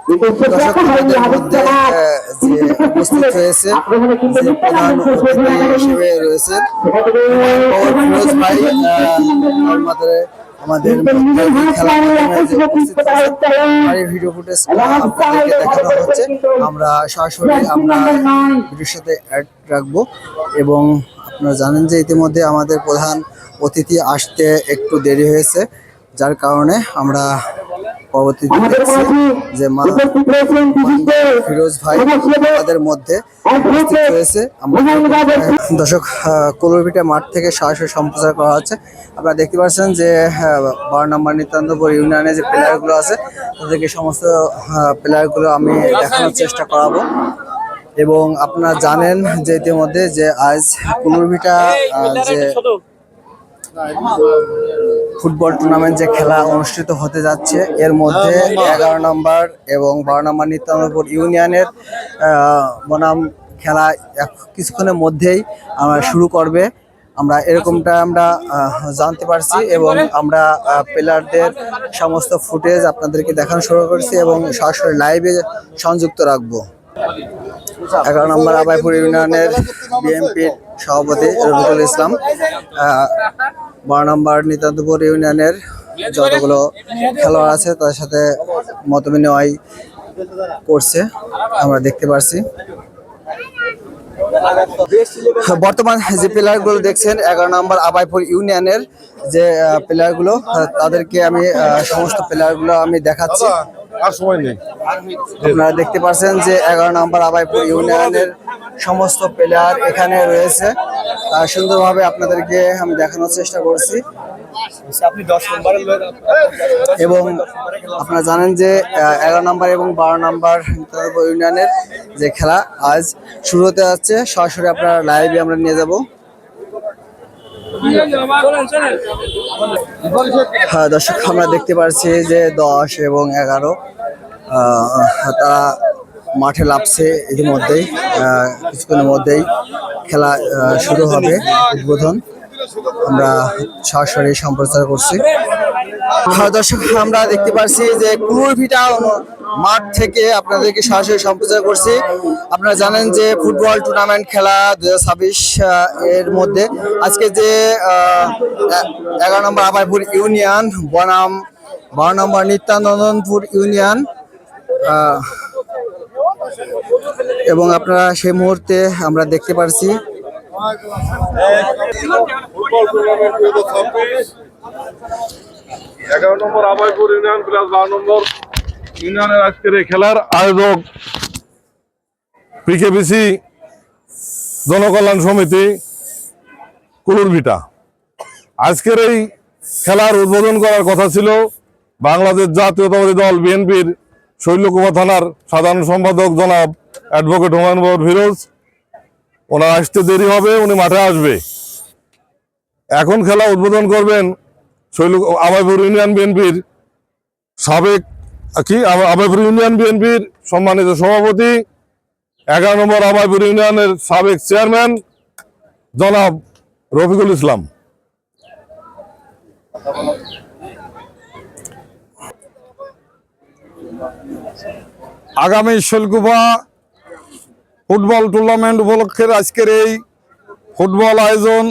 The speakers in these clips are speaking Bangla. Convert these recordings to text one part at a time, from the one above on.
দর্শক আমাদের মধ্যে যে উপস্থিত হয়েছে যে প্রধান অতিথি হিসেবে রয়েছেন ফিরোজ ভাই আমাদের মধ্যে এই খেলার মাধ্যমে যে উপস্থিত হয়েছেন আর এই ভিডিও ফুটেজটা আপনাদেরকে দেখানো হচ্ছে। আমরা সরাসরি ভিডিওর সাথে অ্যাড রাখবো এবং আপনারা জানেন যে ইতিমধ্যে আমাদের প্রধান অতিথি আসতে একটু দেরি হয়েছে, যার কারণে আমরা পরবর্তীতে দেখছি যে ফিরোজ ভাই তাদের মধ্যে উপস্থিত হয়েছে। দর্শক, কুলুরভিটা মাঠ থেকে সরাসরি সম্প্রচার করা হচ্ছে। আপনারা দেখতে পাচ্ছেন যে 12 নম্বর নিত্যান্তপুর ইউনিয়নে যে প্লেয়ারগুলো আছে তাদেরকে সমস্ত প্লেয়ারগুলো আমি দেখানোর চেষ্টা করাবো। এবং আপনারা জানেন যে ইতিমধ্যে যে আজ কুলুরভিটা যে ফুটবল টুর্নামেন্ট যে খেলা অনুষ্ঠিত হতে যাচ্ছে, এর মধ্যে 11 নম্বর এবং 12 নম্বর নিত্যান্তপুর ইউনিয়নের বনাম খেলা কিছুক্ষণের মধ্যেই শুরু করবে। আমরা এরকমটা জানতে পারছি এবং আমরা প্লেয়ারদের সমস্ত ফুটেজ আপনাদেরকে দেখানো শুরু করছি এবং সরাসরি লাইভে সংযুক্ত রাখবো। 11 নম্বর আবাইপুর ইউনিয়নের বিএনপির সভাপতি রফিকুল ইসলাম, 12 নম্বর নিতান্তপুর ইউনিয়নের যতগুলো খেলোয়াড় আছে তাদের সাথে মত বিনিময় করছে আমরা দেখতে পারছি। বর্তমান যে প্লেয়ারগুলো দেখছেন 11 নম্বর আবাইপুর ইউনিয়নের যে প্লেয়ারগুলো, তাদেরকে আমি সমস্ত প্লেয়ারগুলো আমি দেখাচ্ছি। আপনারা দেখতে পাচ্ছেন যে 11 নম্বর আবাইপুর ইউনিয়নের সমস্ত প্লেয়ার এখানে রয়েছে। সুন্দরভাবে আপনাদেরকে আমি দেখানোর চেষ্টা করছি। এবং আপনারা জানেন যে 11 নম্বর এবং 12 নম্বর ইউনিয়নের যে খেলা আজ শুরু হতে যাচ্ছে, সরাসরি আপনারা লাইভে আমরা নিয়ে যাব। হ্যাঁ দর্শক, আমরা দেখতে পাচ্ছি যে 10 এবং 11 তারা মাঠে নামছে। ইতিমধ্যেই কিছুক্ষণের মধ্যেই খেলা শুরু হবে। উদ্বোধন আমরা সরাসরি সম্প্রচার করছি। দর্শক, আমরা দেখতে পাচ্ছি যে কুলুরভিটা মাঠ থেকে আপনাদেরকে সরাসরি সম্প্রচার করছি। আপনারা জানেন যে ফুটবল টুর্নামেন্ট খেলা 2026 এর মধ্যে আজকে যে 11 নম্বর আবাইপুর ইউনিয়ন বনাম 12 নম্বর নিত্যানন্দপুর ইউনিয়ন, এবং আপনারা সেই মুহূর্তে আমরা দেখতে পাচ্ছি 11 নম্বর আবাইপুর ইউনিয়ন প্লাস 12 নম্বর ইউনিয়নের আজকের এই খেলার আয়োজক পিকেবিসি জনকল্যাণ সমিতি কুলুরভিটা। আজকের এই খেলার উদ্বোধন করার কথা ছিল বাংলাদেশ জাতীয়তাবাদী দল বিএনপির শৈলকুপা থানার সাধারণ সম্পাদক জনাব অ্যাডভোকেট হুমায়ুন ফিরোজ। ওনার আসতে দেরি হবে, উনি মাঠে আসবে। এখন খেলা উদ্বোধন করবেন আবাইপুর ইউনিয়ন বিএনপির আবাইপুর ইউনিয়ন বিএনপির সম্মানিত সভাপতি, 11 নম্বর আবাইপুর ইউনিয়নের সাবেক চেয়ারম্যান জনাব রফিকুল ইসলাম। আগামী শৈলকুপা ফুটবল টুর্নামেন্ট উপলক্ষে আজকের এই ফুটবল আয়োজন।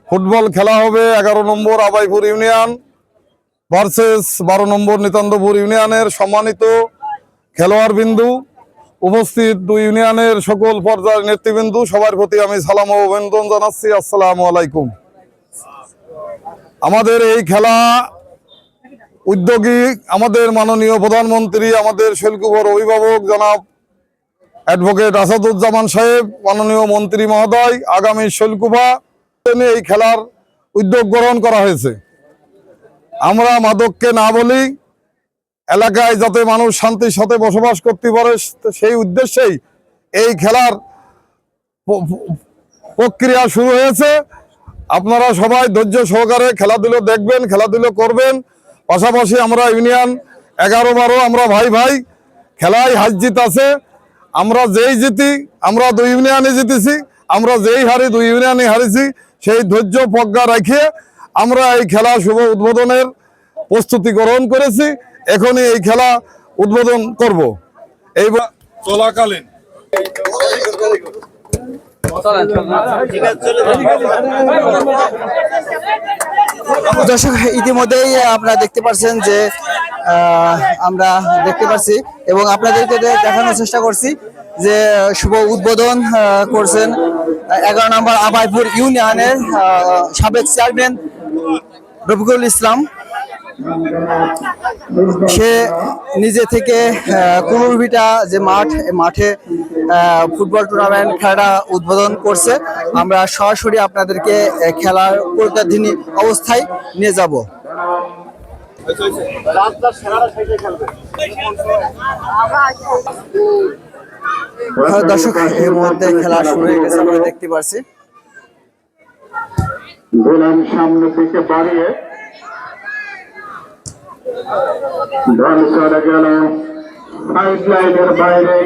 ফুটবল খেলা হবে 11 নম্বর আবাইপুর ইউনিয়ন ভার্সেস 12 নম্বর নিতান্তপুর ইউনিয়নের সম্মানিত খেলোয়াড় বিন্দু, উপস্থিত দুই ইউনিয়নের সকল পর্যায়ের নেতৃবৃন্দু, সবার প্রতি আমি সালাম ও অভিনন্দন জানাচ্ছি। আসসালামু আলাইকুম। আমাদের এই খেলা উদ্যোগী আমাদের মাননীয় প্রধানমন্ত্রী, আমাদের শৈলকুপার অভিভাবক জনাব অ্যাডভোকেট আসাদুজ্জামান সাহেব, মাননীয় মন্ত্রী মহোদয়। আগামী শৈলকুপা এই খেলার উদ্যোগ গ্রহণ করা হয়েছে। আমরা মাদককে না বলি, এলাকায় যাতে মানুষ শান্তির সাথে বসবাস করতে পারে, সেই উদ্দেশ্যেই এই খেলার প্রক্রিয়া শুরু হয়েছে। আপনারা সবাই ধৈর্য সহকারে খেলাধুলো দেখবেন, খেলাধুলো করবেন। পাশাপাশি আমরা ইউনিয়ন 11-12 আমরা ভাই ভাই, খেলায় হার জিত আছে। আমরা যেই জিতি, আমরা দুই ইউনিয়নে জিতেছি, আমরা যেই হারি দুই ইউনিয়নে হারিছি। সেই ধৈর্য প্রজ্ঞা রাখিয়ে আমরা এই খেলা শুভ উদ্বোধনের প্রস্তুতি গ্রহণ করেছি। এখনই এই খেলা উদ্বোধন করব। এইবার চলাকালীন দর্শক, ইতিমধ্যেই আপনারা দেখতে পাচ্ছেন যে আমরা দেখতে পাচ্ছি এবং আপনাদেরকে দেখানোর চেষ্টা করছি যে শুভ উদ্বোধন করছেন 11 নম্বর আবাইপুর ইউনিয়নের সাবেক চেয়ারম্যান রফিকুল ইসলাম। সে নিজে থেকে কুলুরভিটা যে মাঠে ফুটবল টুর্নামেন্ট খেলাটা উদ্বোধন করছে। আমরা সরাসরি আপনাদেরকে খেলার পরিকাঠিনী অবস্থায় নিয়ে যাব। দর্শক, এর মধ্যে খেলা শুরু হয়ে গেছে, আমরা দেখতে পাচ্ছি। গোলাম সামনের দিকে বাড়িয়ে বল চলে গেল সাইড লাইনের বাইরে।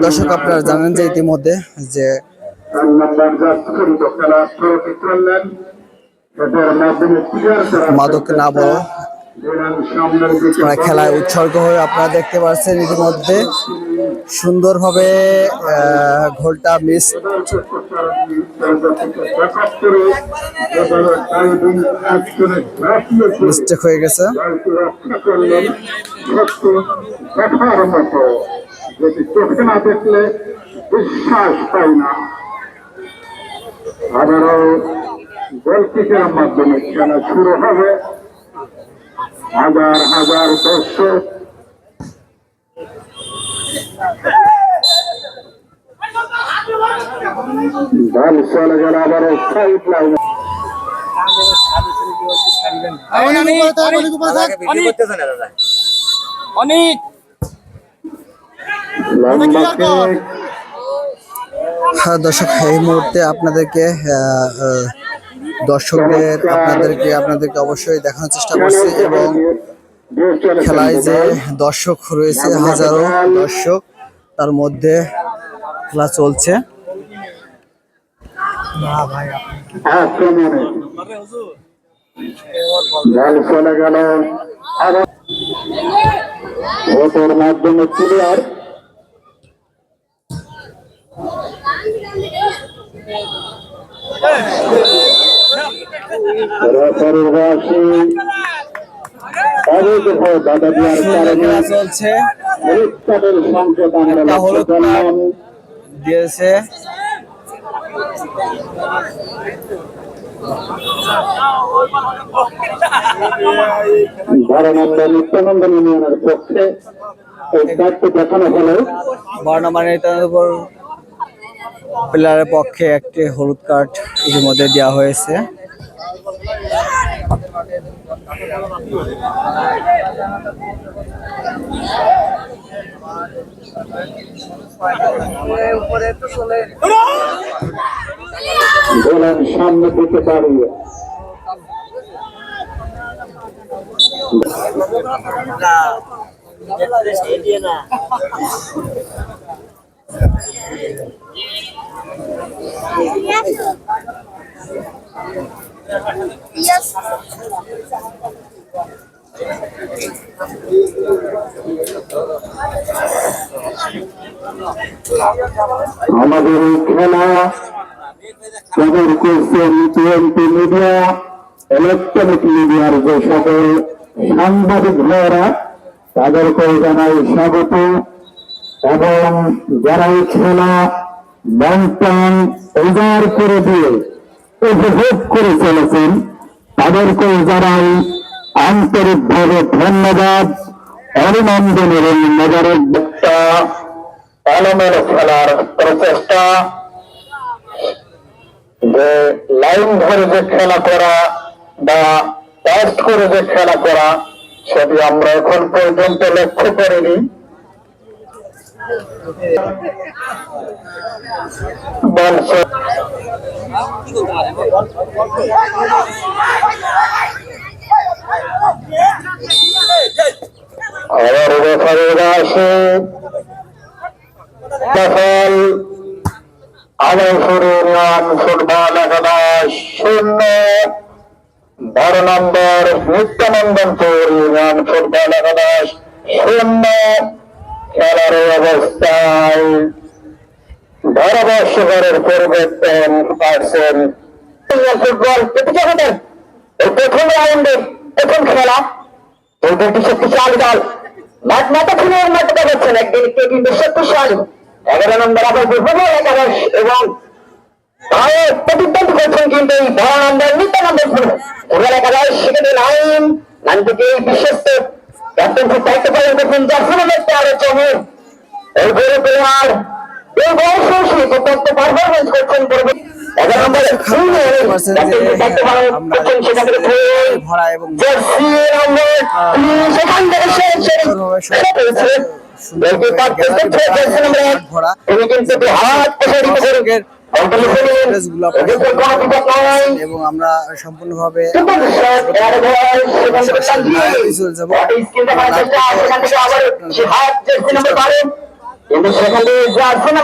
দর্শক, আপনারা জানেন যে ইতিমধ্যে যে মাদক না বল খেলায় উৎসর্গ হয়ে আপনারা দেখতে পাচ্ছেন ইতিমধ্যে সুন্দরভাবে গোলটা মিস্টেক হয়ে গেছে। যেটি চোখে না দেখলে বিশ্বাস পাই না। আবারও গোলকিকের মাধ্যমে খেলা শুরু হবে। হাজার হাজার দর্শক বল চলে গেল আবারও সাইড লাইন। দর্শক, এই মুহূর্তে আপনাদেরকে আপনাদেরকে অবশ্যই দেখানোর চেষ্টা করছি এবং খেলায় যে দর্শক রয়েছে, হাজারো দর্শক, তার মধ্যে খেলা চলছে। চলে গেল ভোটের মাধ্যমে ক্লিয়ার। বাধা দেওয়ার কারণে চলছে, সংকট আমরা হলুদ দিয়েছে। নিত্যানন্দন ইউনিয়নের পক্ষে এই কার্ডটি দেখানো হলো। বর্ণমানিতার প্লেয়ারের পক্ষে একটি হলুদ কার্ড ইতিমধ্যে দেওয়া হয়েছে। গোলাম সামনের দিকে দাঁড়িয়ে আমাদের এই খেলা কভার করছেন টিএমপি মিডিয়া, ইলেকট্রনিক মিডিয়ার যে সকল সাংবাদিক ভাইয়েরা, তাদেরকেও জানাই স্বাগত। এবং যারা এই খেলা বন্টন উজাড় করে দিয়ে উপভোগ করে চলেছেন, তাদেরকেও জানাই আন্তরিকভাবে ধন্যবাদ, অভিনন্দনের এই মোবারক একটা এলোমেলো খেলার প্রচেষ্টা। যে লাইন ধরে যে খেলা করা বা টেস্ট করে যে খেলা করা, সেটি আমরা এখন পর্যন্ত লক্ষ্য করিনি। আবার রেফারিরা আসে দখল আবাইপুর ইউনিয়ন ফুটবল 11-0 12 নম্বর নিত্যানন্দপুর ইউনিয়ন ফুটবল একাদশ 0 খেলার এই অবস্থায় ধারাভাষ্যকারের পরিবর্তন পাচ্ছেন ফুটবল প্রতিযোগিতার এই প্রথম রাউন্ডে প্রথম খেলা এই দুটি শক্তিশালী দল মাঠ মাথা খুনের মতো দেখাচ্ছেন একদিকে কিন্তু শক্তিশালী 11 নম্বর আবার ফুটবল একাদশ এবং প্রতিদ্বন্দ্বী করছেন কিন্তু এই 12 নম্বর নিত্যানন্দপুর ফুটবল একাদশ সেখানে নাইন থেকে বিশ্বস্ত ক্যাপ্টেনশিপ দায়িত্ব পালন করছেন জার্সি নামের প্লেয়ারের জন্য এই গরু প্লেয়ার এই বয়সে দুর্দান্ত পারফরমেন্স করছেন 11 নম্বর দায়িত্ব পালন করছেন সেখান থেকে ভরা এবং জার্সি নম্বর সেখান থেকে ভরা তিনি কিন্তু হাত প্রসারিত করে এবং আমরা সম্পূর্ণভাবে কিন্তু সেখানে